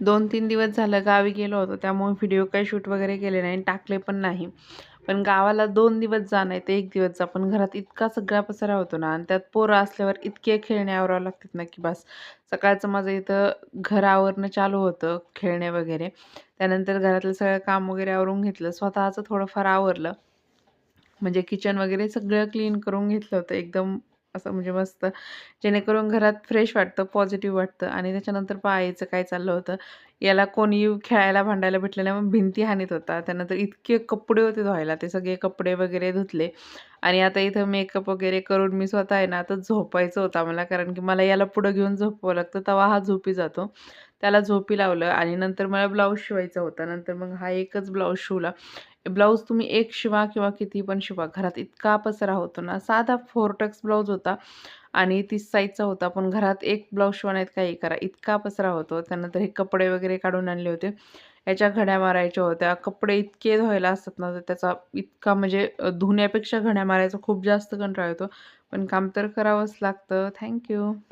2-3 दिवस झालं गावी गेलो होतो, त्यामुळे व्हिडिओ काही शूट वगैरे केले नाही आणि टाकले पण नाही. पण गावाला 2 दिवस जा नाही तर 1 दिवस जा, पण घरात इतका सगळा पसारा होतो ना आणि त्यात पोरं असल्यावर इतके खेळणे आवरावे लागतात ना, की बस. सकाळचं माझं इथं घर आवरणं चालू होतं, खेळणे वगैरे. त्यानंतर घरातलं सगळं काम वगैरे आवरून घेतलं. स्वतःचं थोडंफार आवरलं. म्हणजे किचन वगैरे सगळं क्लीन करून घेतलं होतं एकदम असं म्हणजे मस्त. जेणेकरून घरात फ्रेश वाटतं, पॉझिटिव्ह वाटतं आणि त्याच्यानंतर पाहायचं काय चाललं होतं. याला कोणी खेळायला, भांडायला भेटलं नाही, मग भिंती हाणीत होता. त्यानंतर इतके कपडे होते धुवायला, ते सगळे कपडे वगैरे धुतले आणि आता इथं मेकअप वगैरे करून मी स्वतः आहे ना, आता झोपायचं होतं मला, कारण की मला याला पुढं घेऊन झोपवावं लागतं, तेव्हा हा झोपी जातो. त्याला झोपी लावलं आणि नंतर मला ब्लाऊज शिवायचा होता. नंतर मग हा एकच ब्लाऊज शिवला. ब्लाऊज तुम्ही एक शिवा किंवा किती पण शिवा, घरात इतका पसारा होतो ना. साधा 4 टक्स ब्लाऊज होता आणि 30 साईजचा होता, पण घरात एक ब्लाऊज शिवण्यात काही करा, इतका पसारा होतो. त्यानंतर हे कपडे वगैरे काढून आणले होते. याच्या घड्या मारायच्या होत्या. कपडे इतके धुवायला असतात ना, तर त्याचा इतका म्हणजे धुण्यापेक्षा घड्या मारायचा खूप जास्त कंटाळा येतो. पण काम तर करावंच लागतं. थँक